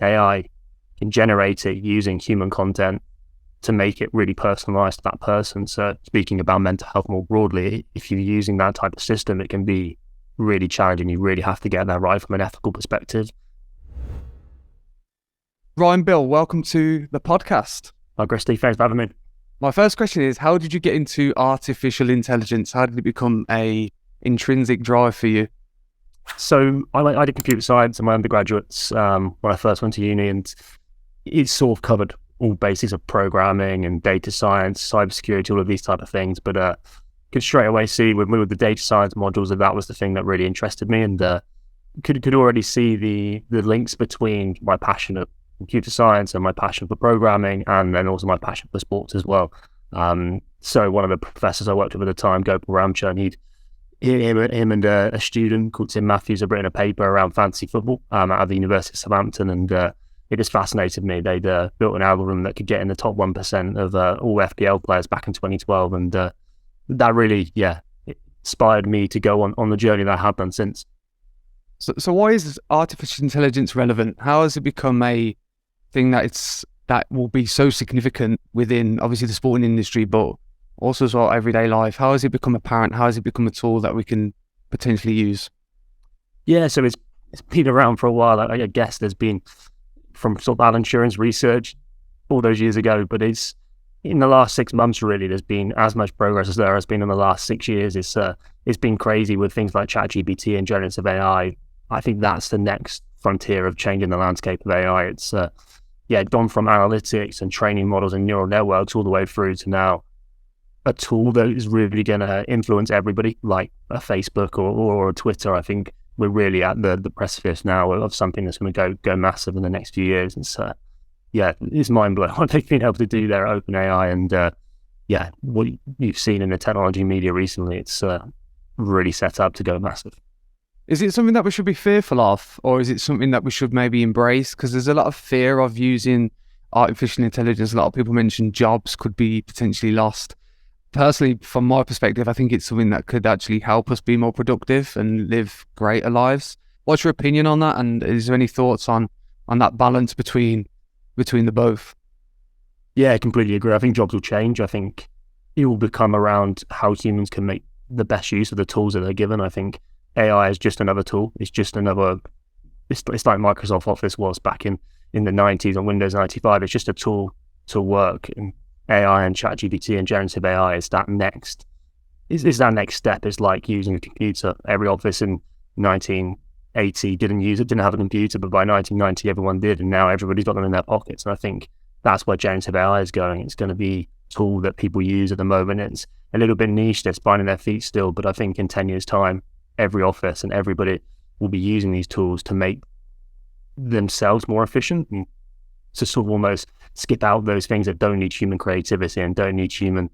AI can generate it using human content to make it really personalized to that person. So speaking about mental health more broadly, if you're using that type of system, it can be really challenging. You really have to get that right from an ethical perspective. Ryan Beal, welcome to the podcast. Hi, Christy. Thanks for having me. My first question is, how did you get into artificial intelligence? How did it become a intrinsic drive for you? So I did computer science in my undergraduates when I first went to uni, and it sort of covered all basics of programming and data science, cybersecurity, all of these type of things. But could straight away see with the data science modules that was the thing that really interested me, and could already see the links between my passion of computer science and my passion for programming, and then also my passion for sports as well. So one of the professors I worked with at the time, Gopal Ramchan, him and a student called Tim Matthews have written a paper around fantasy football out of the University of Southampton, and it just fascinated me. They'd built an algorithm that could get in the top 1% of all FPL players back in 2012, and that really, inspired me to go on the journey that I have done since. So why is artificial intelligence relevant? How has it become a thing that will be so significant within obviously the sporting industry, but also as well everyday life? How has it become apparent? How has it become a tool that we can potentially use? Yeah, so it's been around for a while. I guess there's been from sort of Alan Turing's research all those years ago, but it's in the last 6 months really there's been as much progress as there has been in the last 6 years. It's been crazy with things like ChatGPT and generative AI. I think that's the next frontier of changing the landscape of AI. It's gone from analytics and training models and neural networks all the way through to now a tool that is really going to influence everybody, like a Facebook or a Twitter. I think we're really at the precipice now of something that's going to go massive in the next few years. It's mind-blowing what they've been able to do there at OpenAI, and what you've seen in the technology media recently, it's really set up to go massive. Is it something that we should be fearful of, or is it something that we should maybe embrace? Because there's a lot of fear of using artificial intelligence. A lot of people mention jobs could be potentially lost. Personally, from my perspective, I think it's something that could actually help us be more productive and live greater lives. What's your opinion on that? And is there any thoughts on that balance between the both? Yeah, I completely agree. I think jobs will change. I think it will become around how humans can make the best use of the tools that they're given. I think AI is just another tool. It's just another. It's like Microsoft Office was back in the 90s on Windows 95. It's just a tool to work. And AI and ChatGPT and generative AI is that next. Is that next step? It's like using a computer. Every office in 1980 didn't have a computer, but by 1990 everyone did, and now everybody's got them in their pockets. And I think that's where generative AI is going. It's going to be a tool that people use at the moment. It's a little bit niche. They're finding their feet still, but I think in 10 years' time, every office and everybody will be using these tools to make themselves more efficient and to sort of almost skip out those things that don't need human creativity and don't need human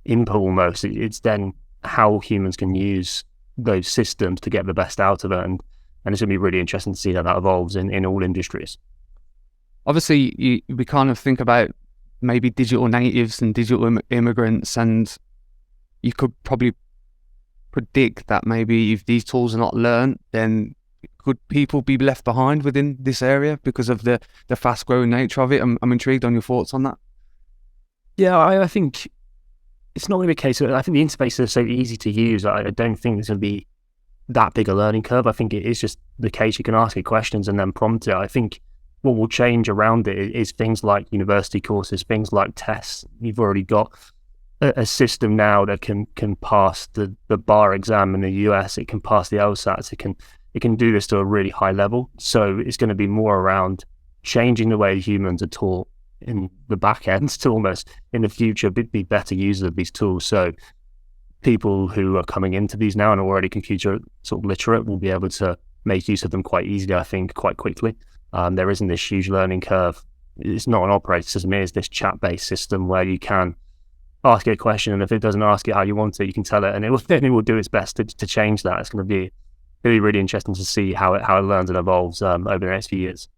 input almost. It's then how humans can use those systems to get the best out of it. And it's going to be really interesting to see how that evolves in all industries. Obviously, we kind of think about maybe digital natives and digital immigrants, and you could probably predict that maybe if these tools are not learned, then could people be left behind within this area because of the fast-growing nature of it? I'm intrigued on your thoughts on that. Yeah, I think it's not going to be a case of, I think the interfaces are so easy to use. I don't think there's going to be that big a learning curve. I think it is just the case you can ask it questions and then prompt it. I think what will change around it is things like university courses, things like tests. You've already got a system now that can pass the bar exam in the US. It can pass the LSATs. It can do this to a really high level. So it's going to be more around changing the way humans are taught in the back end to almost in the future be better users of these tools. So people who are coming into these now and are already computer sort of literate will be able to make use of them quite easily, I think, quite quickly. There isn't this huge learning curve. It's not an operating system. It is this chat-based system where you can ask it a question, and if it doesn't ask it how you want it, you can tell it, and it will do its best to change that. It's going to be really interesting to see how it learns and evolves over the next few years.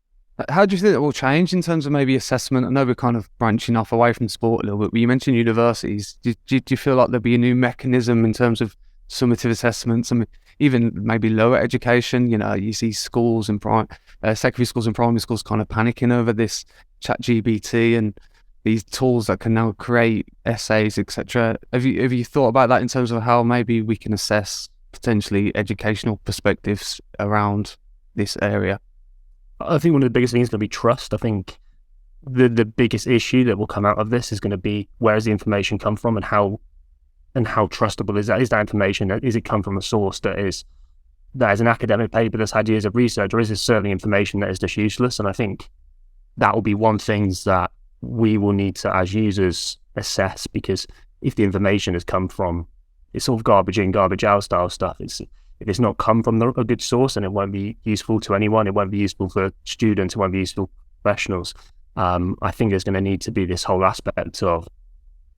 How do you think it will change in terms of maybe assessment? I know we're kind of branching off away from sport a little bit, but you mentioned universities. Do you feel like there'll be a new mechanism in terms of summative assessments, and even maybe lower education. You see schools and secondary schools and primary schools kind of panicking over this ChatGPT and these tools that can now create essays, etc. Have you thought about that in terms of how maybe we can assess potentially educational perspectives around this area? I think one of the biggest things is going to be trust. I think the biggest issue that will come out of this is going to be, where does the information come from, and how trustable is that? Is that information, is it come from a source that is an academic paper that's had years of research, or is it certainly information that is just useless? And I think that will be one thing that we will need to, as users, assess, because if the information has come from, it's sort of garbage in, garbage out style stuff. If it's not come from a good source, and it won't be useful to anyone, it won't be useful for students, it won't be useful for professionals. I think there's going to need to be this whole aspect of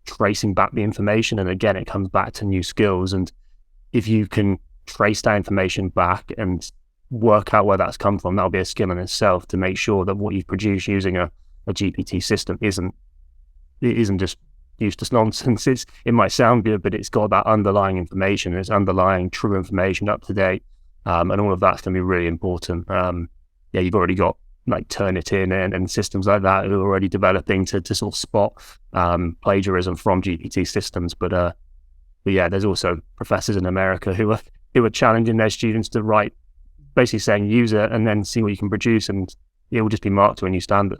tracing back the information. And again, it comes back to new skills. And if you can trace that information back and work out where that's come from, that'll be a skill in itself, to make sure that what you've produced using a GPT system isn't just useless nonsense. It might sound good, but it's got that underlying information, it's underlying true information, up to date, and all of that's going to be really important. You've already got like Turnitin and systems like that who are already developing to sort of spot plagiarism from GPT systems. But there's also professors in America who are challenging their students to write, basically saying use it and then see what you can produce, and it will just be marked to a new standard.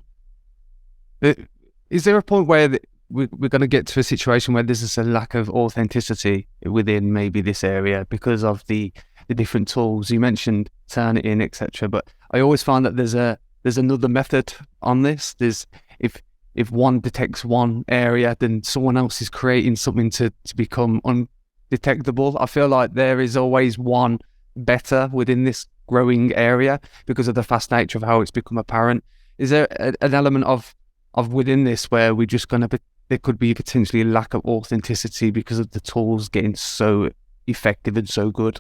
Is there a point where we're going to get to a situation where there's just a lack of authenticity within maybe this area because of the different tools? You mentioned Turnitin, etc., but I always find that there's another method on this. There's if one detects one area, then someone else is creating something to become undetectable. I feel like there is always one better within this growing area because of the fast nature of how it's become apparent. Is there an element of within this where we're just going to there could be potentially a lack of authenticity because of the tools getting so effective and so good?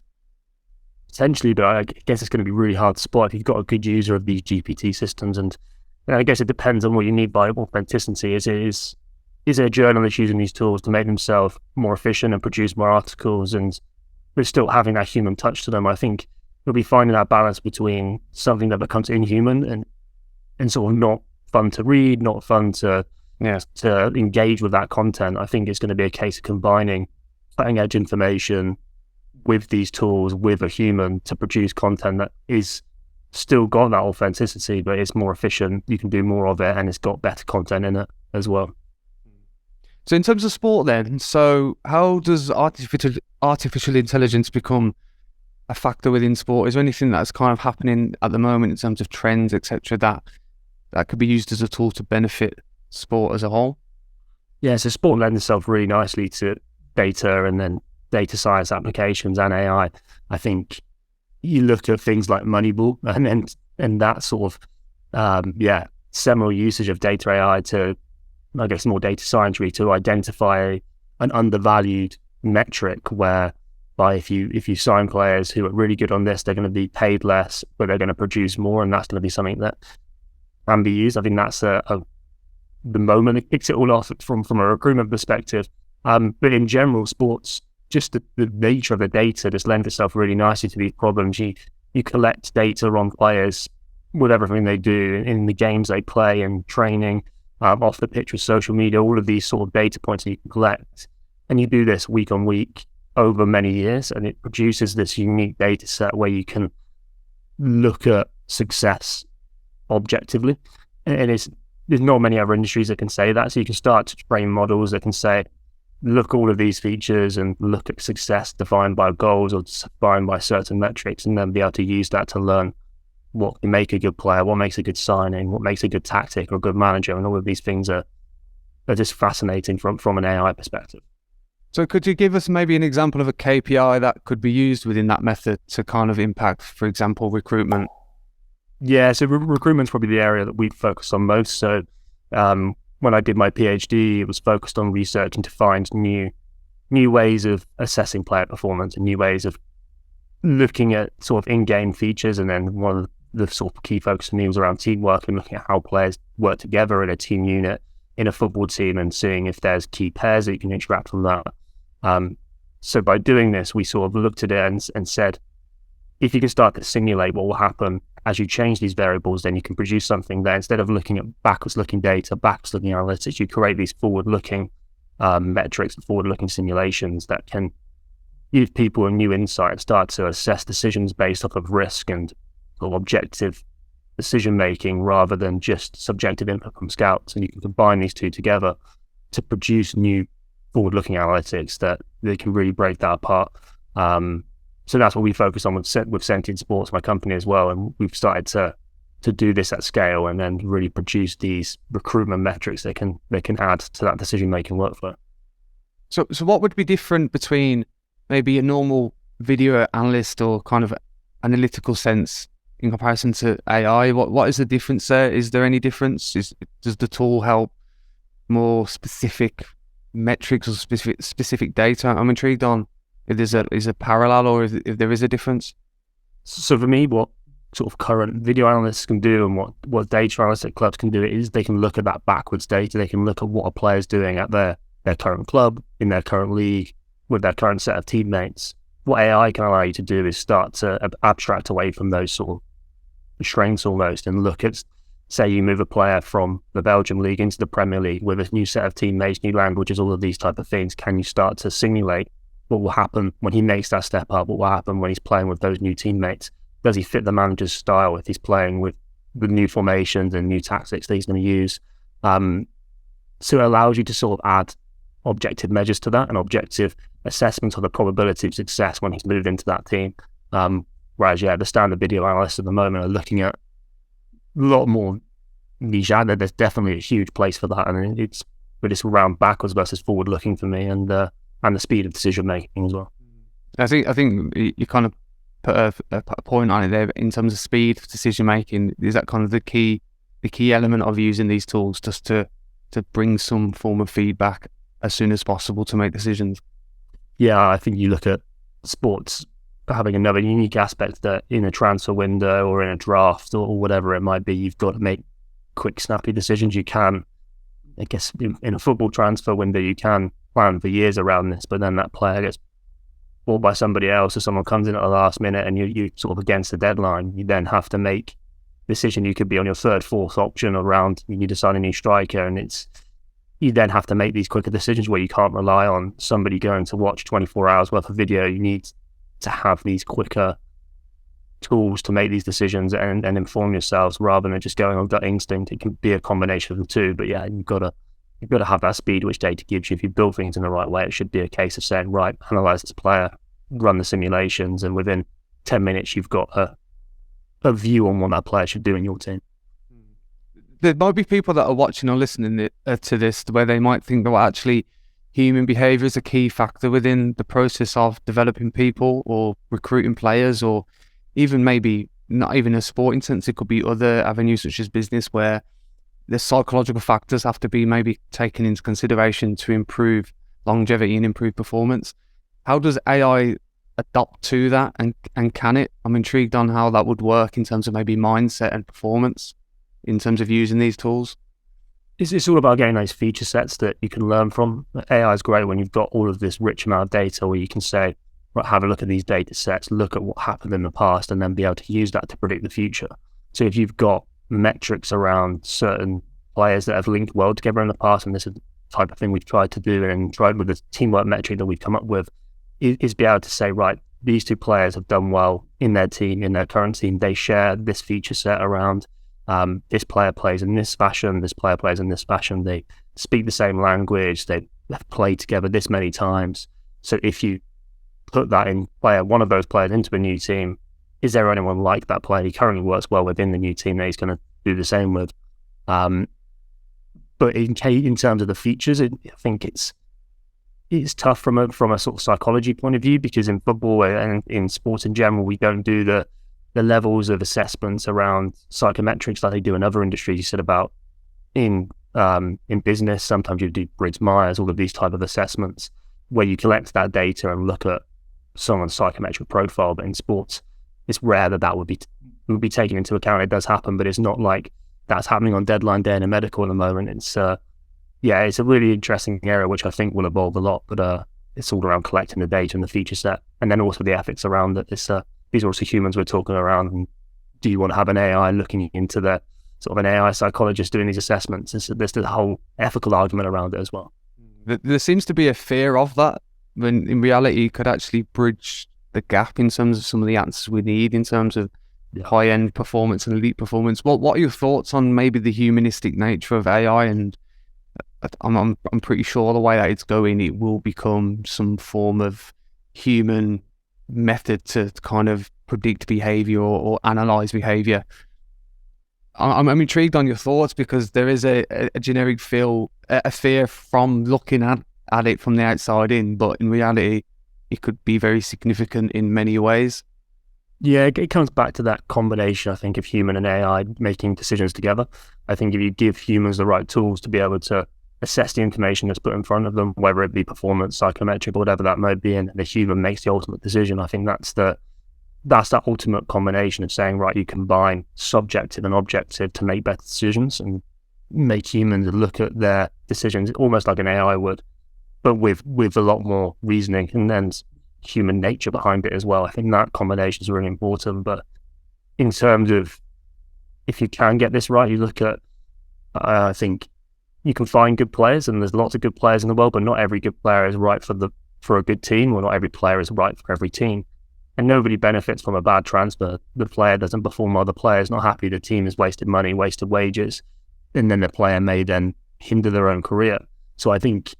Potentially, but I guess it's going to be really hard to spot if you've got a good user of these GPT systems. And I guess it depends on what you need by authenticity. Is a journalist using these tools to make themselves more efficient and produce more articles, and but still having that human touch to them? I think you'll be finding that balance between something that becomes inhuman and sort of not fun to read, not fun to engage with that content. I think it's going to be a case of combining cutting edge information with these tools, with a human, to produce content that is still got that authenticity, but it's more efficient. You can do more of it, and it's got better content in it as well. So in terms of sport then, so how does artificial intelligence become a factor within sport? Is there anything that's kind of happening at the moment in terms of trends, etc., that could be used as a tool to benefit sport as a whole? Yeah, so sport lends itself really nicely to data and then data science applications and AI. I think you look at things like Moneyball and that sort of seminal usage of data AI to, I guess, more data science really, to identify an undervalued metric whereby if you sign players who are really good on this, they're going to be paid less, but they're going to produce more, and that's going to be something that can be used. I think that's the moment it kicks it all off from a recruitment perspective. But in general, sports, just the nature of the data just lends itself really nicely to these problems. You collect data on players with everything they do in the games they play and training, off the pitch with social media, all of these sort of data points that you can collect. And you do this week on week over many years, and it produces this unique data set where you can look at success objectively. And there's not many other industries that can say that. So you can start to train models that can say, look all of these features and look at success defined by goals or defined by certain metrics, and then be able to use that to learn what can make a good player, what makes a good signing, what makes a good tactic or a good manager. And all of these things are just fascinating from an AI perspective. So could you give us maybe an example of a KPI that could be used within that method to kind of impact, for example, recruitment? Yeah, so recruitment's probably the area that we focus on most. So when I did my PhD, it was focused on researching to find new ways of assessing player performance and new ways of looking at sort of in-game features. And then one of the sort of key focus for me was around teamwork and looking at how players work together in a team unit in a football team and seeing if there's key pairs that you can extract from that. So by doing this, we sort of looked at it and said, if you can start to simulate what will happen as you change these variables, then you can produce something that instead of looking at backwards-looking data, backwards-looking analytics, you create these forward-looking metrics, forward-looking simulations that can give people a new insight, start to assess decisions based off of risk and sort of objective decision-making rather than just subjective input from scouts. And you can combine these two together to produce new forward-looking analytics that they can really break that apart. So that's what we focus on with Sentient Sports, my company as well. And we've started to do this at scale and then really produce these recruitment metrics that can add to that decision-making workflow. So what would be different between maybe a normal video analyst or kind of analytical sense in comparison to AI? What is the difference there? Is there any difference? Does the tool help more specific metrics or specific data? I'm intrigued on if there's a parallel or if there is a difference. So for me, what sort of current video analysts can do and what data analysts at clubs can do is they can look at that backwards data. They can look at what a player's doing at their current club, in their current league, with their current set of teammates. What AI can allow you to do is start to abstract away from those sort of constraints almost and look at, say you move a player from the Belgian league into the Premier League with a new set of teammates, new languages, all of these type of things. Can you start to simulate what will happen when he makes that step up? What will happen when he's playing with those new teammates? Does he fit the manager's style if he's playing with the new formations and new tactics that he's going to use? So it allows you to sort of add objective measures to that and objective assessment of the probability of success when he's moved into that team. Whereas, the standard video analysts at the moment are looking at a lot more niche. There's definitely a huge place for that, and it's around backwards versus forward looking for me, and the speed of decision making as well. I think you kind of put a point on it there in terms of speed of decision making. Is that kind of the key element of using these tools, just to bring some form of feedback as soon as possible to make decisions? Yeah, I think you look at sports having another unique aspect that in a transfer window or in a draft or whatever it might be, you've got to make quick, snappy decisions. You can, I guess, in a football transfer window, you can plan for years around this, but then that player gets bought by somebody else or someone comes in at the last minute and you sort of against the deadline. You then have to make a decision. You could be on your third, fourth option around, you decide a new striker, and you then have to make these quicker decisions where you can't rely on somebody going to watch 24 hours worth of video. You need to have these quicker tools to make these decisions and inform yourselves rather than just going on gut instinct. It can be a combination of the two, but you've got to have that speed which data gives you. If you build things in the right way, it should be a case of saying, right, analyze this player, run the simulations, and within 10 minutes you've got a view on what that player should do in your team. There might be people that are watching or listening to this where they might think, well, actually, human behaviour is a key factor within the process of developing people or recruiting players, or even maybe not even a sporting sense. It could be other avenues such as business where the psychological factors have to be maybe taken into consideration to improve longevity and improve performance. How does AI adopt to that, and can it? I'm intrigued on how that would work in terms of maybe mindset and performance in terms of using these tools. It's all about getting those feature sets that you can learn from. AI is great when you've got all of this rich amount of data where you can say, right, have a look at these data sets, look at what happened in the past, and then be able to use that to predict the future. So if you've got metrics around certain players that have linked well together in the past, and this is the type of thing we've tried to do and tried with the teamwork metric that we've come up with, is be able to say, right, these two players have done well in their team, in their current team. They share this feature set around this player plays in this fashion, this player plays in this fashion. They speak the same language. They've played together this many times. So if you put that in one of those players into a new team, is there anyone like that player? He currently works well within the new team that he's going to do the same with. But in terms of the features, I think it's tough from a sort of psychology point of view, because in football and in sports in general, we don't do the levels of assessments around psychometrics like they do in other industries. You said about in business, sometimes you do Briggs-Myers, all of these type of assessments where you collect that data and look at someone's psychometric profile. But in sports, it's rare that would be taken into account. It does happen, but it's not like that's happening on deadline day in a medical at the moment. It's it's a really interesting area which I think will evolve a lot. But it's all around collecting the data and the feature set, and then also the ethics around it. These are also humans we're talking around. And do you want to have an AI looking into the sort of an AI psychologist doing these assessments? There's the whole ethical argument around it as well. There seems to be a fear of that, when in reality it could actually bridge the gap in terms of some of the answers we need in terms of high-end performance and elite performance. What are your thoughts on maybe the humanistic nature of AI? And I'm pretty sure the way that it's going, it will become some form of human method to kind of predict behavior or analyze behavior. I'm intrigued on your thoughts, because there is a generic fear from looking at it from the outside in, but in reality it could be very significant in many ways. Yeah, it comes back to that combination, I think, of human and AI making decisions together. I think if you give humans the right tools to be able to assess the information that's put in front of them, whether it be performance, psychometric, or whatever that might be, and the human makes the ultimate decision, I think that's that ultimate combination of saying, right, you combine subjective and objective to make better decisions and make humans look at their decisions almost like an AI would, but with a lot more reasoning and then human nature behind it as well. I think that combination is really important. But in terms of, if you can get this right, you look at, I think you can find good players, and there's lots of good players in the world, but not every good player is right for a good team, or not every player is right for every team. And nobody benefits from a bad transfer. The player doesn't perform well, the player's not happy, the team has wasted money, wasted wages, and then the player may then hinder their own career. So I think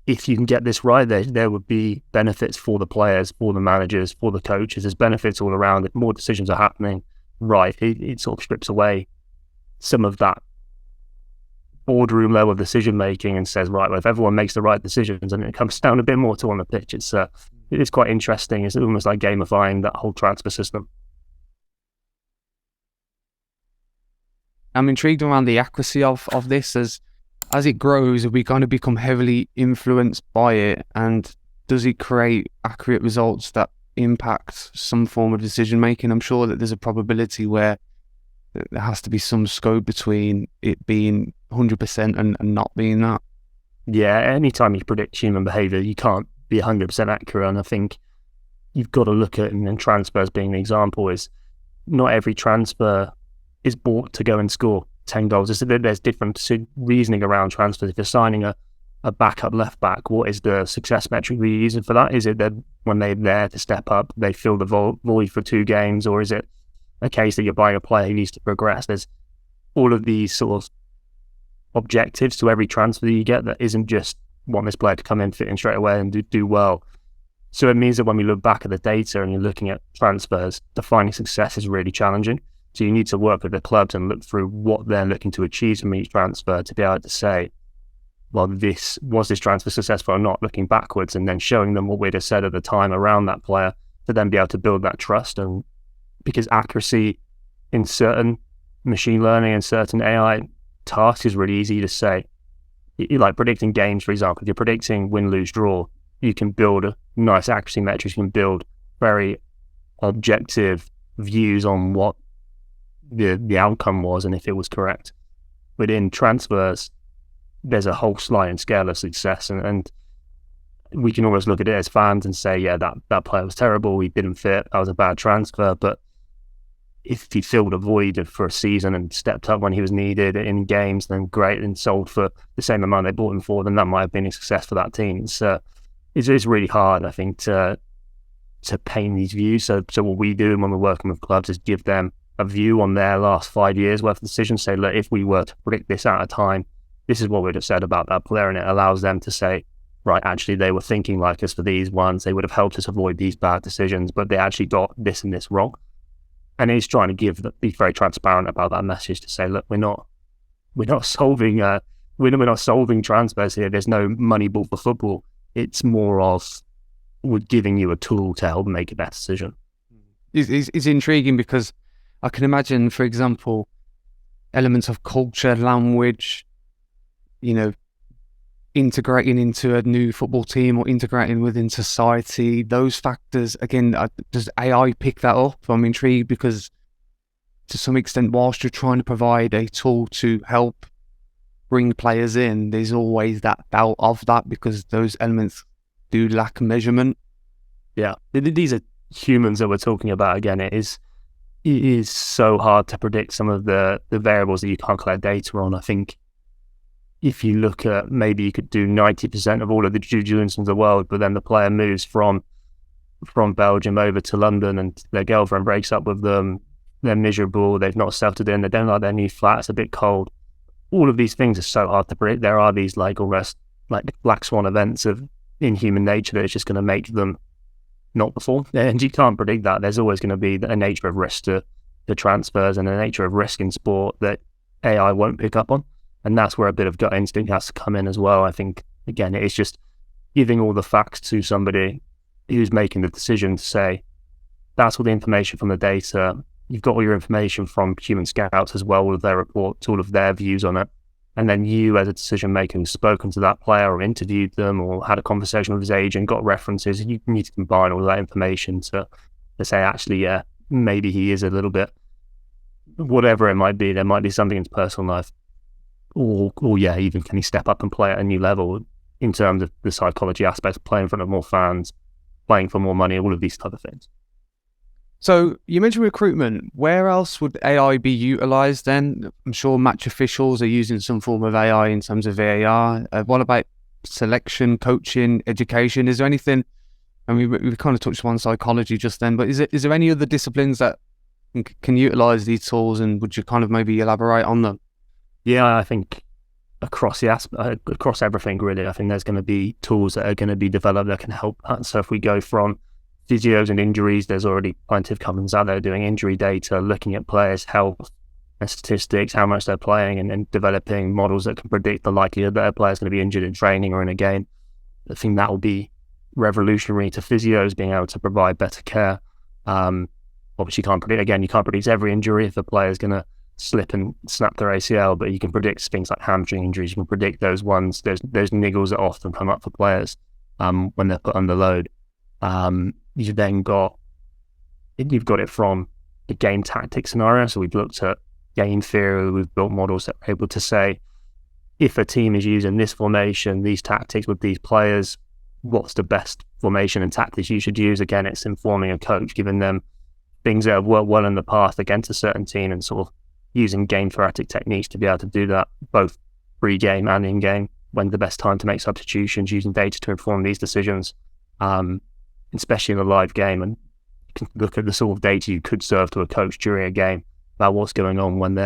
if you can get this right, there would be benefits for the players, for the managers, for the coaches. There's benefits all around. If more decisions are happening right, it sort of strips away some of that boardroom level decision making and says, right, well, if everyone makes the right decisions, and it comes down a bit more to on the pitch, it is quite interesting. It's almost like gamifying that whole transfer system. I'm intrigued around the accuracy of this. As it grows, are we going to become heavily influenced by it? And does it create accurate results that impact some form of decision making? I'm sure that there's a probability where there has to be some scope between it being 100% and not being that. Yeah, anytime you predict human behaviour, you can't be 100% accurate. And I think you've got to look at, and transfers being the example, is not every transfer is bought to go and score 10 goals. There's different reasoning around transfers. If you're signing a backup left back, what is the success metric we're using for that? Is it that when they're there to step up, they fill the void for 2 games, or is it a case that you're buying a player who needs to progress? There's all of these sort of objectives to every transfer that you get that isn't just want this player to come in, fit in straight away and do well. So it means that when we look back at the data and you're looking at transfers, defining success is really challenging. So you need to work with the clubs and look through what they're looking to achieve from each transfer to be able to say, well, was this transfer successful or not, looking backwards, and then showing them what we'd have said at the time around that player to then be able to build that trust. And because accuracy in certain machine learning and certain AI tasks is really easy to say. Like predicting games, for example, if you're predicting win, lose, draw, you can build nice accuracy metrics, you can build very objective views on what the outcome was and if it was correct. But in transfers, there's a whole sliding scale of success, and we can always look at it as fans and say, yeah, that player was terrible, he didn't fit, that was a bad transfer. But if he filled a void for a season and stepped up when he was needed in games, then great, and sold for the same amount they bought him for, then that might have been a success for that team. So it's really hard, I think, to paint these views. So what we do when we're working with clubs is give them a view on their last 5 years worth of decisions. Say, look, if we were to predict this at a time, this is what we'd have said about that player, and it allows them to say, right, actually they were thinking like us for these ones, they would have helped us avoid these bad decisions, but they actually got this and this wrong. And he's trying to be very transparent about that message to say, look, we're not solving transfers here. There's no money ball for football. It's more of we're giving you a tool to help make a better decision. It's intriguing because I can imagine, for example, elements of culture, language, integrating into a new football team or integrating within society, those factors, again, does AI pick that up? I'm intrigued because to some extent, whilst you're trying to provide a tool to help bring players in, there's always that doubt of that because those elements do lack measurement. Yeah, these are humans that we're talking about. Again, it is so hard to predict some of the variables that you can't collect data on. I think if you look at, maybe you could do 90% of all of the due diligence in the world, but then the player moves from Belgium over to London and their girlfriend breaks up with them, they're miserable, they've not settled in, they don't like their new flat, it's a bit cold. All of these things are so hard to predict. There are these like almost like black swan events in human nature that is just going to make them not perform. And you can't predict that. There's always going to be a nature of risk to the transfers and a nature of risk in sport that AI won't pick up on. And that's where a bit of gut instinct has to come in as well. I think, again, it's just giving all the facts to somebody who's making the decision to say, that's all the information from the data. You've got all your information from human scouts as well, all of their reports, all of their views on it. And then you, as a decision maker who's spoken to that player or interviewed them or had a conversation with his agent, got references, you need to combine all of that information to say, actually, yeah, maybe he is a little bit, whatever it might be, there might be something in his personal life. Or yeah, even can he step up and play at a new level in terms of the psychology aspects, playing in front of more fans, playing for more money, all of these type of things. So you mentioned recruitment. Where else would AI be utilised then? I'm sure match officials are using some form of AI in terms of VAR. What about selection, coaching, education? Is there anything, I mean, we've kind of touched on psychology just then, but is there any other disciplines that can utilise these tools, and would you kind of maybe elaborate on them? Yeah, I think across everything really, I think there's going to be tools that are going to be developed that can help that. So if we go from physios and injuries, there's already plenty of companies out there doing injury data, looking at players' health and statistics, how much they're playing, and then developing models that can predict the likelihood that a player's going to be injured in training or in a game. I think that will be revolutionary to physios being able to provide better care. Obviously, you can't predict every injury if a player's going to slip and snap their ACL, but you can predict things like hamstring injuries. You can predict those ones, those niggles that often come up for players when they're put under load. You've got it from the game tactic scenario. So we've looked at game theory, we've built models that are able to say, if a team is using this formation, these tactics with these players, what's the best formation and tactics you should use? Again, it's informing a coach, giving them things that have worked well in the past against a certain team and sort of using game theoretic techniques to be able to do that both pre-game and in-game, when the best time to make substitutions, using data to inform these decisions, especially in a live game. And you can look at the sort of data you could serve to a coach during a game about what's going on when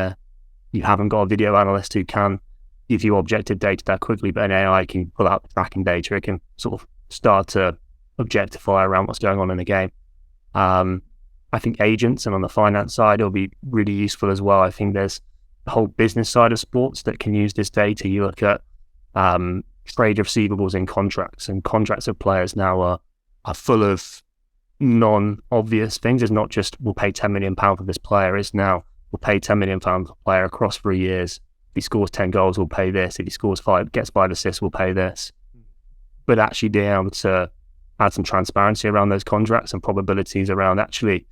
you haven't got a video analyst who can give you objective data that quickly, but an AI can pull out the tracking data. It can sort of start to objectify around what's going on in the game. I think agents and on the finance side, it'll be really useful as well. I think there's the whole business side of sports that can use this data. You look at trade receivables in contracts, and contracts of players now are full of non-obvious things. It's not just we'll pay £10 million for this player. It's now we'll pay £10 million for a player across 3 years. If he scores 10 goals, we'll pay this. If he scores 5, gets 5 assists, we'll pay this. But actually being able to add some transparency around those contracts and probabilities around, actually,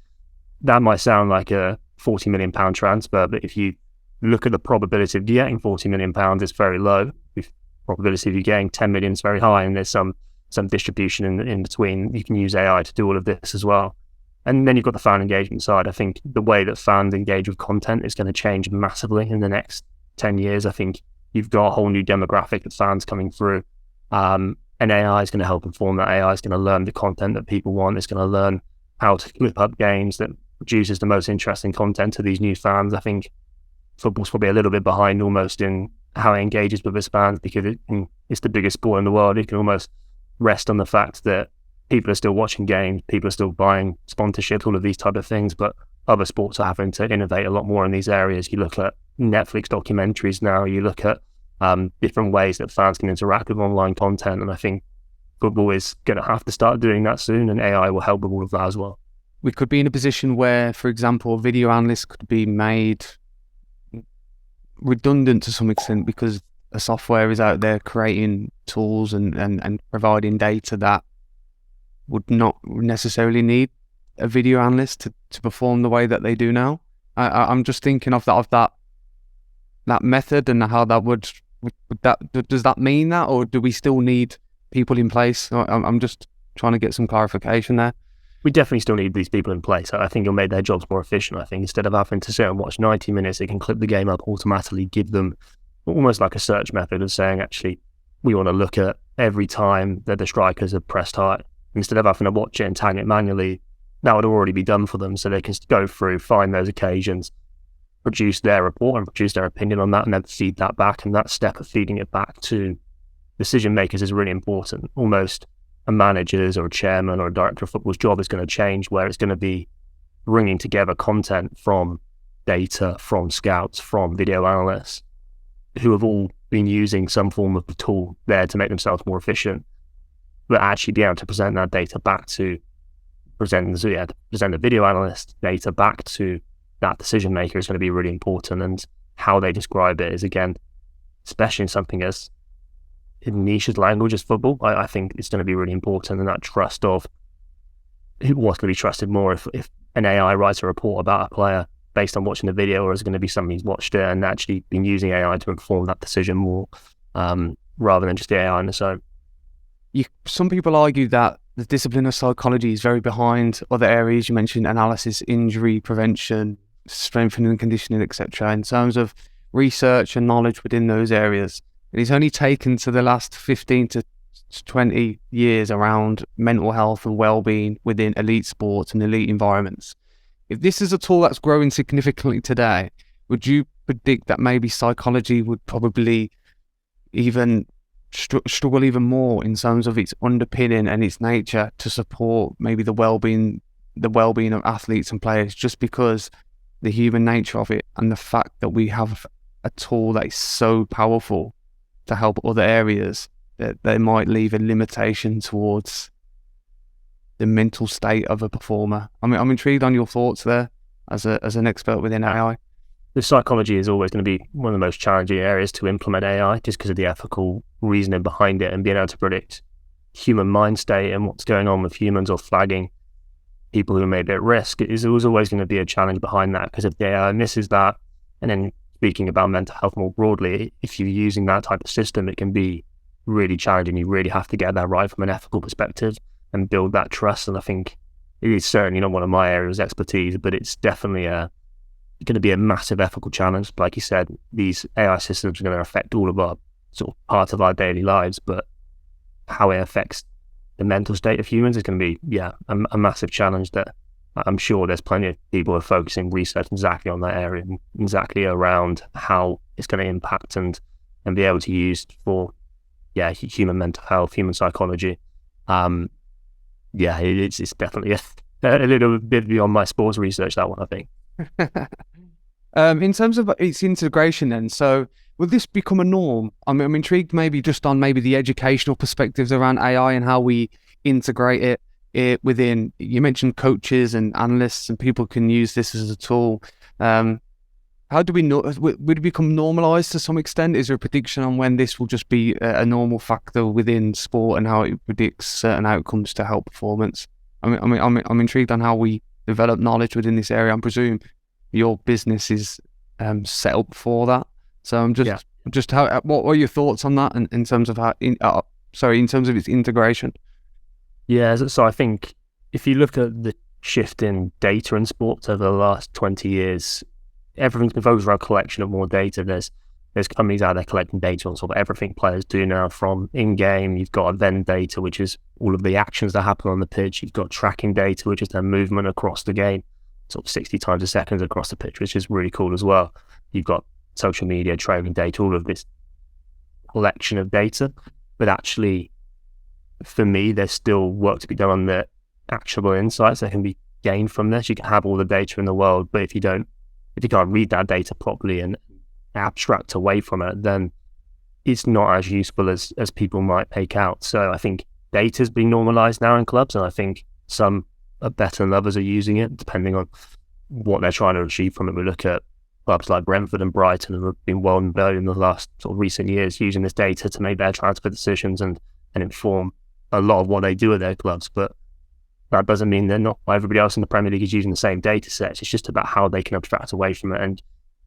that might sound like a £40 million transfer, but if you look at the probability of getting £40 million, it's very low. The probability of you getting 10 million is very high, and there's some distribution in between. You can use AI to do all of this as well. And then you've got the fan engagement side. I think the way that fans engage with content is going to change massively in the next 10 years. I think you've got a whole new demographic of fans coming through, and AI is going to help inform that. AI is going to learn the content that people want. It's going to learn how to clip up games that produces the most interesting content to these new fans. I think football's probably a little bit behind almost in how it engages with its fans, because it's the biggest sport in the world. It can almost rest on the fact that people are still watching games, people are still buying sponsorships, all of these type of things, but other sports are having to innovate a lot more in these areas. You look at Netflix documentaries now, you look at different ways that fans can interact with online content, and I think football is going to have to start doing that soon, and AI will help with all of that as well. We could be in a position where, for example, video analysts could be made redundant to some extent, because a software is out there creating tools and providing data that would not necessarily need a video analyst to perform the way that they do now. I'm just thinking of that method and how that would that, does that mean that, or do we still need people in place? I'm just trying to get some clarification there. We definitely still need these people in place. I think it'll make their jobs more efficient. I think instead of having to sit and watch 90 minutes, it can clip the game up automatically, give them almost like a search method of saying, actually, we want to look at every time that the strikers have pressed high. Instead of having to watch it and tag it manually, that would already be done for them. So they can go through, find those occasions, produce their report and produce their opinion on that, and then feed that back. And that step of feeding it back to decision makers is really important. Almost a manager's or a chairman or a director of football's job is going to change, where it's going to be bringing together content from data, from scouts, from video analysts, who have all been using some form of the tool there to make themselves more efficient, but actually be able to present that data back to present the video analyst data back to that decision maker is going to be really important. And how they describe it is, again, especially in something as niche as language as football, I think it's going to be really important. And that trust of what's going to be trusted more, if an AI writes a report about a player based on watching the video, or is it going to be somebody who's watched it and actually been using AI to inform that decision more, rather than just the AI on its own. Some people argue that the discipline of psychology is very behind other areas. You mentioned analysis, injury prevention, strengthening and conditioning, etc. In terms of research and knowledge within those areas, it is only taken to the last 15 to 20 years around mental health and well-being within elite sports and elite environments. If this is a tool that's growing significantly today, would you predict that maybe psychology would probably even struggle even more in terms of its underpinning and its nature to support maybe the well-being of athletes and players, just because the human nature of it and the fact that we have a tool that is so powerful to help other areas, that they might leave a limitation towards the mental state of a performer? I mean, I'm intrigued on your thoughts there as an expert within AI. The psychology is always going to be one of the most challenging areas to implement AI, just because of the ethical reasoning behind it, and being able to predict human mind state and what's going on with humans, or flagging people who are maybe at risk. It was always going to be a challenge behind that, because if the AI misses that, and then speaking about mental health more broadly, if you're using that type of system, it can be really challenging. You really have to get that right from an ethical perspective and build that trust. And I think it is certainly not one of my areas of expertise, but it's definitely going to be a massive ethical challenge. Like you said, these AI systems are going to affect all of our sort of parts of our daily lives, but how it affects the mental state of humans is going to be, a massive challenge that I'm sure there's plenty of people who are focusing research exactly on that area, and exactly around how it's going to impact and be able to use for, human mental health, human psychology. It's definitely a little bit beyond my sports research, that one, I think. In terms of its integration then, so will this become a norm? I'm intrigued maybe just on maybe the educational perspectives around AI and how we integrate it within. You mentioned coaches and analysts and people can use this as a tool. How do we know? Would it become normalised to some extent? Is there a prediction on when this will just be a normal factor within sport and how it predicts certain outcomes to help performance? I'm intrigued on how we develop knowledge within this area. I presume your business is set up for that. So I'm just what are your thoughts on that in terms of in terms of its integration? Yeah, so I think if you look at the shift in data in sports over the last 20 years, everything's been focused around collection of more data. There's companies out there collecting data on sort of everything players do now, from in-game. You've got event data, which is all of the actions that happen on the pitch. You've got tracking data, which is their movement across the game, sort of 60 times a second across the pitch, which is really cool as well. You've got social media, training data, all of this collection of data. But actually, for me, there's still work to be done on the actionable insights that can be gained from this. You can have all the data in the world, but if you can't read that data properly and abstract away from it, then it's not as useful as people might make out. So I think data's been normalised now in clubs, and I think some are better than others are using it, depending on what they're trying to achieve from it. We look at clubs like Brentford and Brighton, who have been well known in the last sort of recent years, using this data to make their transfer decisions and inform a lot of what they do at their clubs. But that doesn't mean they're not. Everybody else in the Premier League is using the same data sets. It's just about how they can abstract away from it and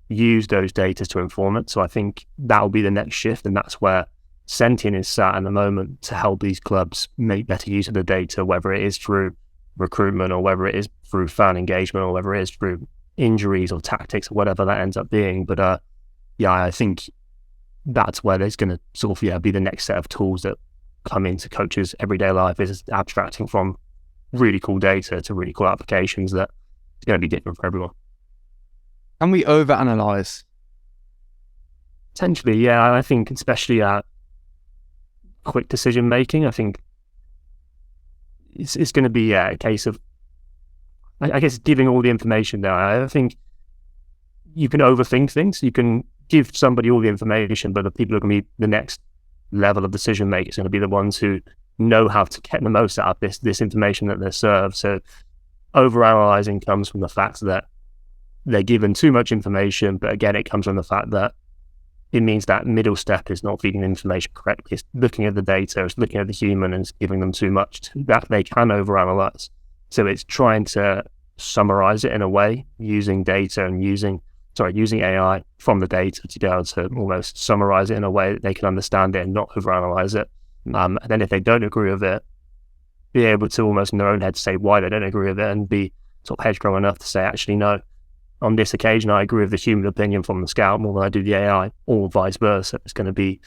use those data to inform it. So I think that will be the next shift, and that's where Sentient is sat in the moment to help these clubs make better use of the data, whether it is through recruitment or whether it is through fan engagement or whether it is through injuries or tactics or whatever that ends up being. But I think that's where there's going to sort of be the next set of tools that come into coaches' everyday life, is abstracting from really cool data to really cool applications that is going to be different for everyone. Can we overanalyze? Potentially, yeah. I think especially quick decision making, I think it's going to be a case of, I guess, giving all the information there. I think you can overthink things. You can give somebody all the information, but the people who are going to be the next level of decision makers are going to be the ones who know how to get the most out of this information that they're served. So overanalyzing comes from the fact that they're given too much information, but again, it comes from the fact that it means that middle step is not feeding information correctly. It's looking at the data, it's looking at the human, and it's giving them too much that they can overanalyze. So it's trying to summarize it in a way using data and using AI from the data to be able to almost summarize it in a way that they can understand it and not overanalyze it. And then if they don't agree with it, be able to almost in their own head say why they don't agree with it, and be sort of headstrong enough to say, actually, no, on this occasion, I agree with the human opinion from the scout more than I do the AI, or vice versa. It's going to be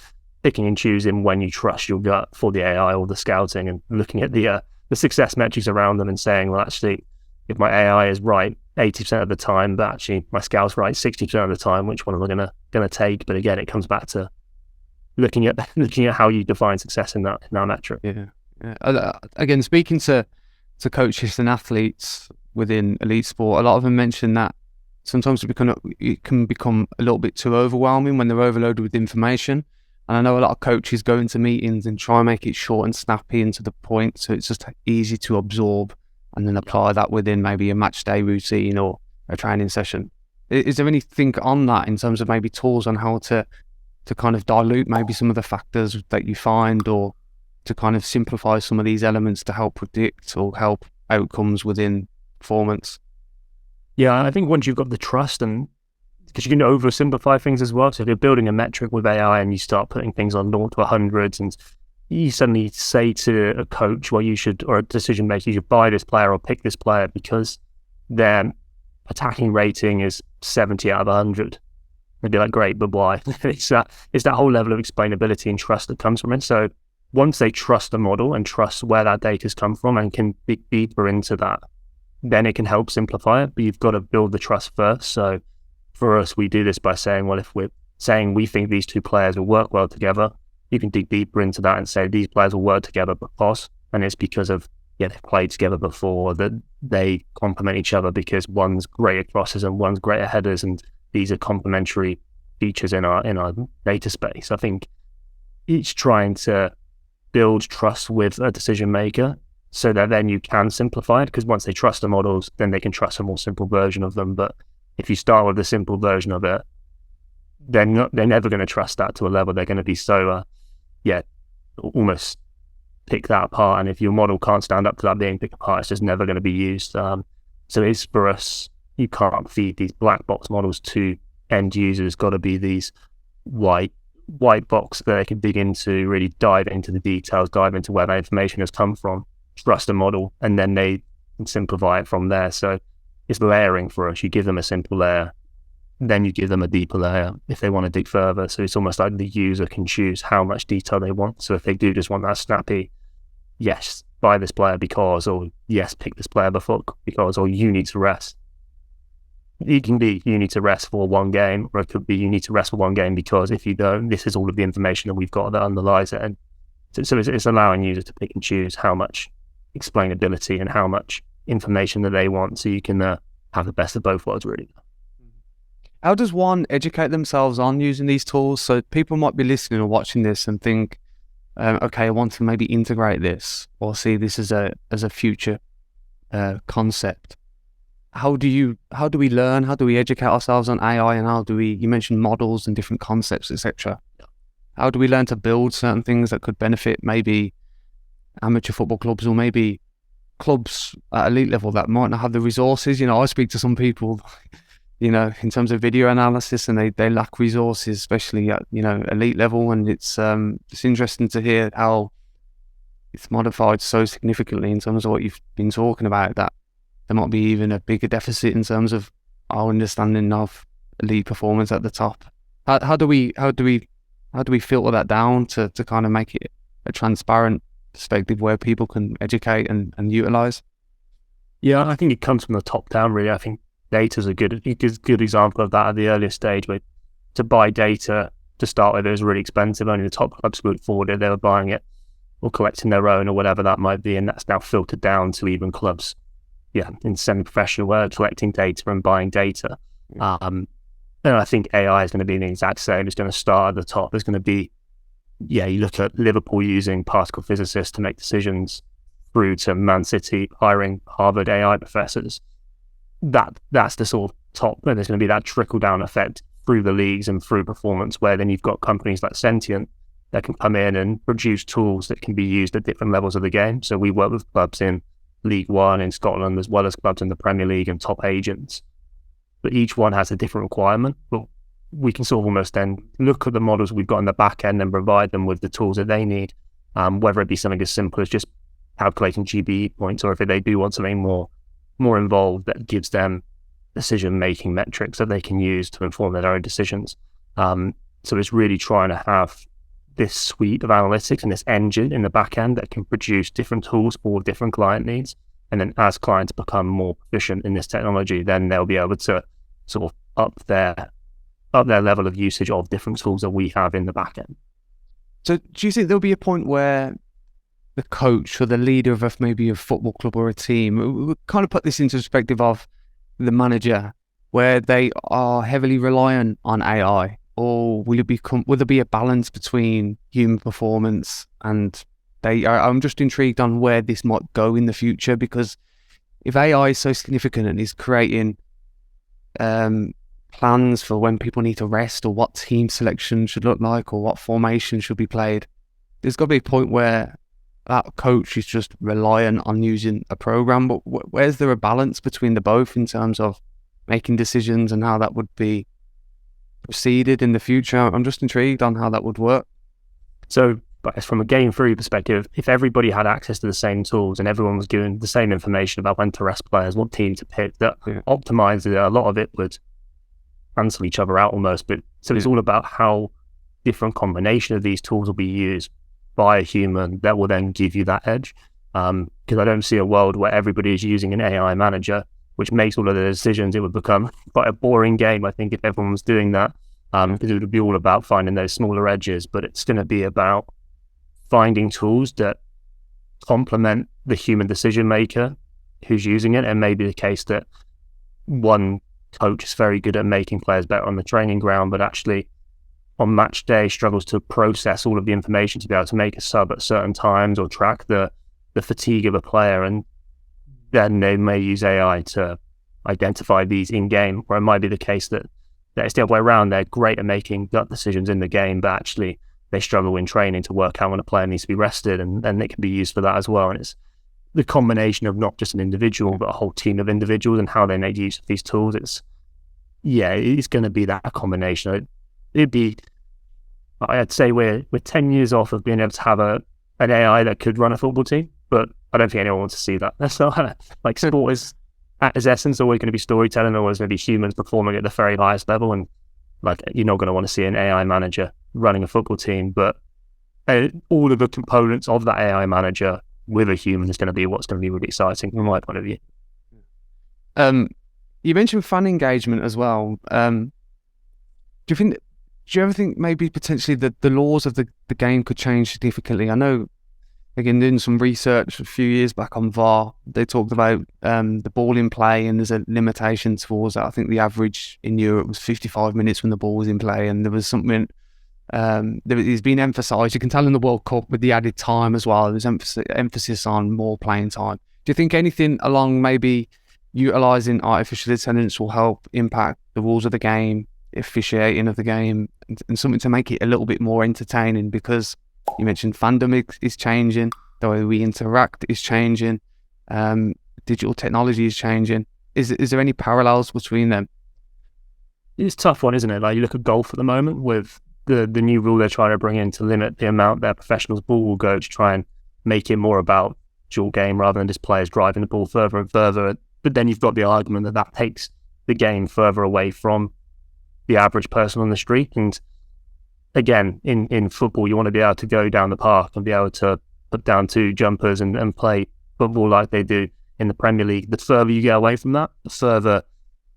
picking and choosing when you trust your gut for the AI or the scouting, and looking at the success metrics around them and saying, well, actually, if my AI is right 80% of the time, but actually my scout's right 60% of the time, which one am I going to take? But again, it comes back to looking at how you define success in that metric. Yeah. Again, speaking to coaches and athletes within elite sport, a lot of them mention that sometimes it can become a little bit too overwhelming when they're overloaded with information. And I know a lot of coaches go into meetings and try and make it short and snappy and to the point, so it's just easy to absorb and then apply that within maybe a match day routine or a training session. Is there anything on that in terms of maybe tools on how to kind of dilute maybe some of the factors that you find, or to kind of simplify some of these elements to help predict or help outcomes within performance? Yeah, I think once you've got the trust, and because you can oversimplify things as well. So if you're building a metric with AI and you start putting things on 0 to 100s, and you suddenly say to a coach, well, you should, or a decision maker, you should buy this player or pick this player because their attacking rating is 70 out of 100. They'd be like, great, but why? It's that whole level of explainability and trust that comes from it. So once they trust the model and trust where that data's come from and can dig deeper into that, then it can help simplify it. But you've got to build the trust first. So for us, we do this by saying, well, if we're saying we think these two players will work well together, you can dig deeper into that and say these players will work together because, and it's because of, they've played together before, that they complement each other because one's great at crosses and one's great at headers, and these are complementary features in our data space. I think it's trying to build trust with a decision maker so that then you can simplify it, because once they trust the models, then they can trust a more simple version of them. But if you start with the simple version of it, they're never going to trust that to a level. They're going to be so, almost pick that apart. And if your model can't stand up to that being picked apart, it's just never going to be used. So it's, for us, you can't feed these black box models to end users. It's got to be these white box that they can dig into, really dive into the details, dive into where that information has come from, trust a model, and then they can simplify it from there. So it's layering for us. You give them a simple layer, then you give them a deeper layer if they want to dig further. So it's almost like the user can choose how much detail they want. So if they do just want that snappy, yes, buy this player because, or yes, pick this player because, or you need to rest. It can be you need to rest for one game, or it could be you need to rest for one game because if you don't, this is all of the information that we've got that underlies it. And so it's allowing users to pick and choose how much explainability and how much information that they want, so you can have the best of both worlds, really. How does one educate themselves on using these tools? So people might be listening or watching this and think, okay, I want to maybe integrate this or see this as a future concept. How do we learn? How do we educate ourselves on AI? And you mentioned models and different concepts, etc. How do we learn to build certain things that could benefit maybe amateur football clubs, or maybe clubs at elite level that might not have the resources? I speak to some people in terms of video analysis, and they lack resources, especially at, elite level. And it's interesting to hear how it's modified so significantly in terms of what you've been talking about, that there might be even a bigger deficit in terms of our understanding of elite performance at the top. How do we filter that down to kind of make it a transparent perspective where people can educate and utilize? Yeah, I think it comes from the top down, really. I think data is a good example of that at the earliest stage, where to buy data to start with, it was really expensive. Only the top clubs could afford it. They were buying it or collecting their own or whatever that might be. And that's now filtered down to even clubs, in semi-professional work, collecting data and buying data. And I think AI is going to be the exact same. It's going to start at the top. There's going to be, you look at Liverpool using particle physicists to make decisions, through to Man City hiring Harvard AI professors. That's the sort of top, and there's going to be that trickle down effect through the leagues and through performance, where then you've got companies like Sentient that can come in and produce tools that can be used at different levels of the game. So we work with clubs in League One in Scotland, as well as clubs in the Premier League and top agents. But each one has a different requirement. But we can sort of almost then look at the models we've got in the back end and provide them with the tools that they need, whether it be something as simple as just calculating GBE points, or if they do want something more involved that gives them decision-making metrics that they can use to inform their own decisions. So it's really trying to have this suite of analytics and this engine in the back end that can produce different tools for different client needs. And then as clients become more proficient in this technology, then they'll be able to sort of up their level of usage of different tools that we have in the back end. So do you think there'll be a point where the coach or the leader of maybe a football club or a team, we kind of put this into perspective of the manager, where they are heavily reliant on AI? Or will there be a balance between human performance and I'm just intrigued on where this might go in the future, because if AI is so significant and is creating plans for when people need to rest, or what team selection should look like, or what formation should be played, there's got to be a point where that coach is just reliant on using a program. But where's there a balance between the both in terms of making decisions and how that would be proceeded in the future? I'm just intrigued on how that would work. So, but from a game theory perspective, if everybody had access to the same tools and everyone was given the same information about when to rest players, what team to pick, that optimized it, a lot of it would cancel each other out almost. But so it's all about how different combination of these tools will be used by a human that will then give you that edge. Because I don't see a world where everybody is using an AI manager, which makes all of the decisions. It would become quite a boring game, I think, if everyone was doing that, because it would be all about finding those smaller edges. But it's going to be about finding tools that complement the human decision maker who's using it. And maybe the case that one coach is very good at making players better on the training ground, but actually on match day struggles to process all of the information to be able to make a sub at certain times or track the fatigue of a player. And then they may use AI to identify these in game, or it might be the case that it's the other way around. They're great at making gut decisions in the game, but actually they struggle in training to work out when a player needs to be rested, and it can be used for that as well. And it's the combination of not just an individual, but a whole team of individuals and how they make use of these tools. It's going to be that combination. I'd say we're 10 years off of being able to have an AI that could run a football team, but I don't think anyone wants to see that. That's not like sport is at its essence always going to be storytelling, always going to be humans performing at the very highest level, and like you're not going to want to see an AI manager running a football team, but all of the components of that AI manager with a human is going to be what's going to be really exciting from my point of view. You mentioned fan engagement as well. Do you ever think maybe potentially the laws of the game could change significantly? I know, again, doing some research a few years back on VAR, they talked about the ball in play, and there's a limitation towards that. I think the average in Europe was 55 minutes when the ball was in play, and there was something that is being emphasised. You can tell in the World Cup with the added time as well, there's emphasis on more playing time. Do you think anything along maybe utilising artificial intelligence will help impact the rules of the game, officiating of the game, and something to make it a little bit more entertaining? Because you mentioned fandom is changing, the way we interact is changing, digital technology is changing. Is there any parallels between them? it's a tough one, isn't it? Like you look at golf at the moment with the new rule they're trying to bring in to limit the amount their professionals' ball will go to try and make it more about dual game rather than just players driving the ball further and further. But then you've got the argument that that takes the game further away from the average person on the street. And again, in football, you want to be able to go down the park and be able to put down two jumpers and play football like they do in the Premier League. The further you get away from that, the further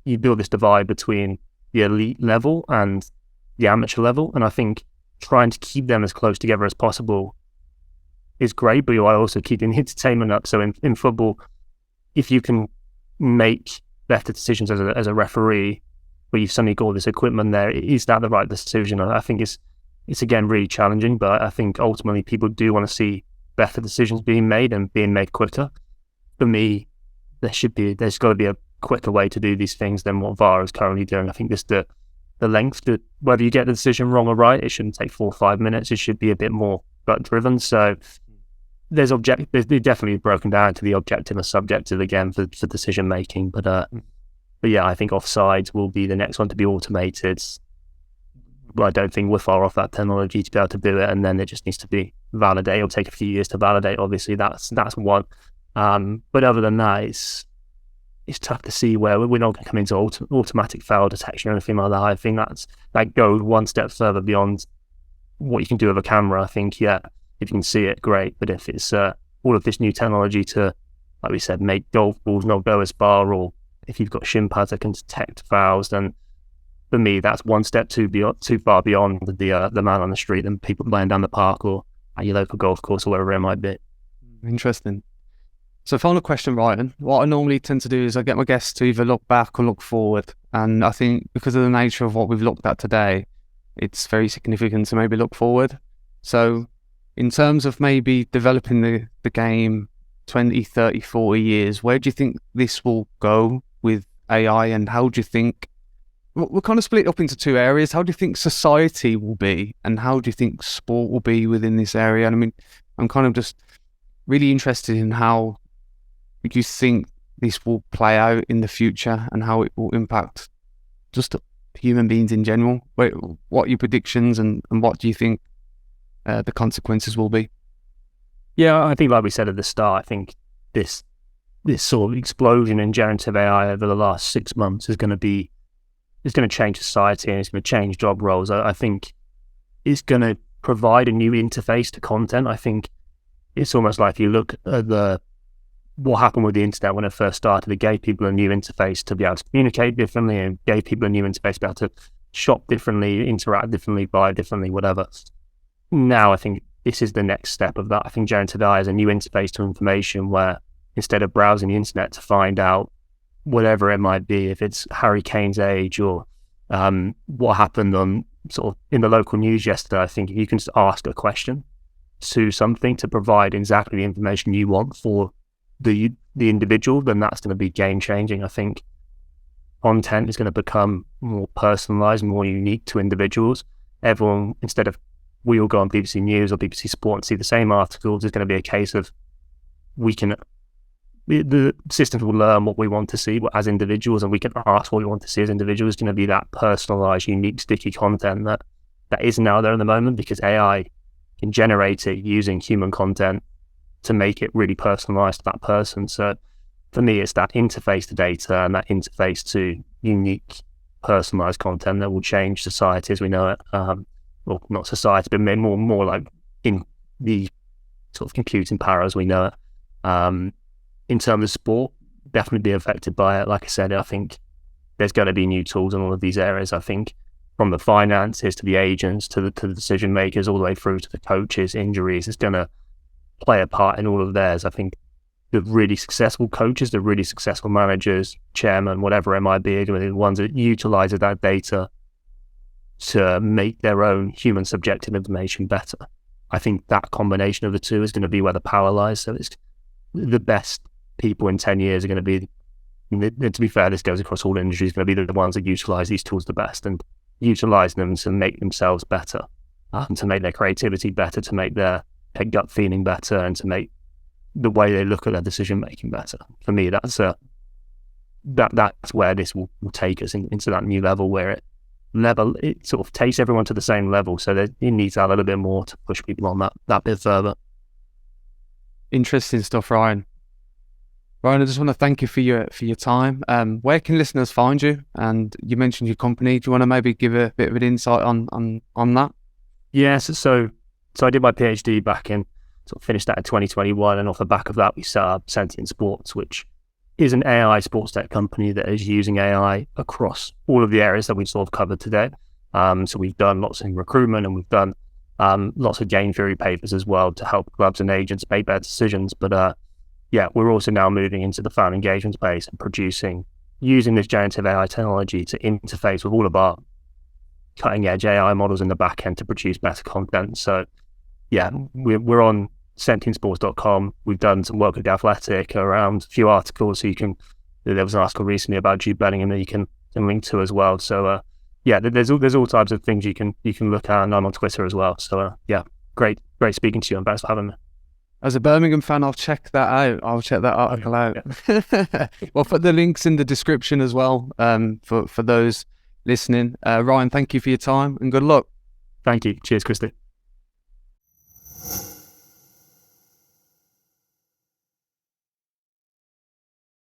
you build this divide between the elite level and the amateur level. And I think trying to keep them as close together as possible is great, but you are also keeping the entertainment up. So in football, if you can make better decisions as a referee, where you've suddenly got all this equipment there, is that the right decision? I think it's again really challenging, but I think ultimately people do want to see better decisions being made and being made quicker. For me, there's got to be a quicker way to do these things than what VAR is currently doing. I think just the length, whether you get the decision wrong or right, it shouldn't take 4 or 5 minutes. It should be a bit more gut driven. So there's definitely broken down to the objective and subjective again for decision making. But yeah, I think offsides will be the next one to be automated. But I don't think we're far off that technology to be able to do it, and then it just needs to be validated. It'll take a few years to validate. Obviously, that's one. But other than that, it's tough to see where we're not going to come into automatic foul detection or anything like that. I think that goes one step further beyond what you can do with a camera. I think, yeah, if you can see it, great. But if it's all of this new technology to, like we said, make golf balls not go as far, or if you've got shin pads that can detect fouls, then for me, that's one step too far beyond the man on the street and people playing down the park or at your local golf course or wherever it might be. Interesting. So final question, Ryan. What I normally tend to do is I get my guests to either look back or look forward. And I think because of the nature of what we've looked at today, it's very significant to maybe look forward. So in terms of maybe developing the game 20, 30, 40 years, where do you think this will go with AI, and how do you think, we'll kind of split up into two areas. How do you think society will be, and how do you think sport will be within this area? And I mean, I'm kind of just really interested in how you think this will play out in the future and how it will impact just human beings in general. What are your predictions, and what do you think the consequences will be? Yeah, I think like we said at the start, I think this sort of explosion in generative AI over the last 6 months is going to change society, and it's going to change job roles. I think it's going to provide a new interface to content. I think it's almost like if you look at what happened with the internet when it first started, it gave people a new interface to be able to communicate differently, and gave people a new interface to be able to shop differently, interact differently, buy differently, whatever. Now I think this is the next step of that. I think generative AI is a new interface to information where instead of browsing the internet to find out whatever it might be, if it's Harry Kane's age or what happened on sort of in the local news yesterday, I think if you can just ask a question to something to provide exactly the information you want for the individual, then that's going to be game changing. I think content is going to become more personalized, more unique to individuals. Everyone, instead of we all go on BBC News or BBC Sport and see the same articles, it's going to be a case of the systems will learn what we want to see as individuals, and we can ask what we want to see as individuals. It's going to be that personalized, unique, sticky content that isn't out there at the moment, because AI can generate it using human content to make it really personalized to that person. So for me, it's that interface to data and that interface to unique, personalized content that will change society as we know it. Well, not society, but more like in the sort of computing power as we know it. In terms of sport, definitely be affected by it. Like I said, I think there's going to be new tools in all of these areas. I think from the finances to the agents to the decision makers, all the way through to the coaches, injuries, it's going to play a part in all of theirs. I think the really successful coaches, the really successful managers, chairman, whatever it might be, are going to be the ones that utilize that data to make their own human subjective information better. I think that combination of the two is going to be where the power lies. So it's the best people in 10 years are going to be, to be fair, this goes across all industries, going to be the ones that utilize these tools the best and utilize them to make themselves better, to make their creativity better, to make their gut feeling better, and to make the way they look at their decision making better. For me, that's where this will take us into that new level where level, it sort of takes everyone to the same level. So it needs a little bit more to push people on that bit further. Interesting stuff, Ryan. Ryan, I just want to thank you for your time. Where can listeners find you? And you mentioned your company. Do you want to maybe give a bit of an insight on that? Yes. So I did my PhD back in, sort of finished that in 2021, and off the back of that, we set up Sentient Sports, which is an AI sports tech company that is using AI across all of the areas that we've sort of covered today. So we've done lots in recruitment, and we've done lots of game theory papers as well to help clubs and agents make better decisions. But we're also now moving into the fan engagement space and using this generative AI technology to interface with all of our cutting edge AI models in the back end to produce better content. So we're on sentientsports.com. We've done some work with The Athletic around a few articles. So there was an article recently about Jude Bellingham that you can link to as well. So there's all types of things you can look at, and I'm on Twitter as well. So great speaking to you, and thanks for having me. As a Birmingham fan, I'll check that out. I'll check that article out. We'll put the links in the description as well for those listening. Ryan, thank you for your time and good luck. Thank you. Cheers, Christy.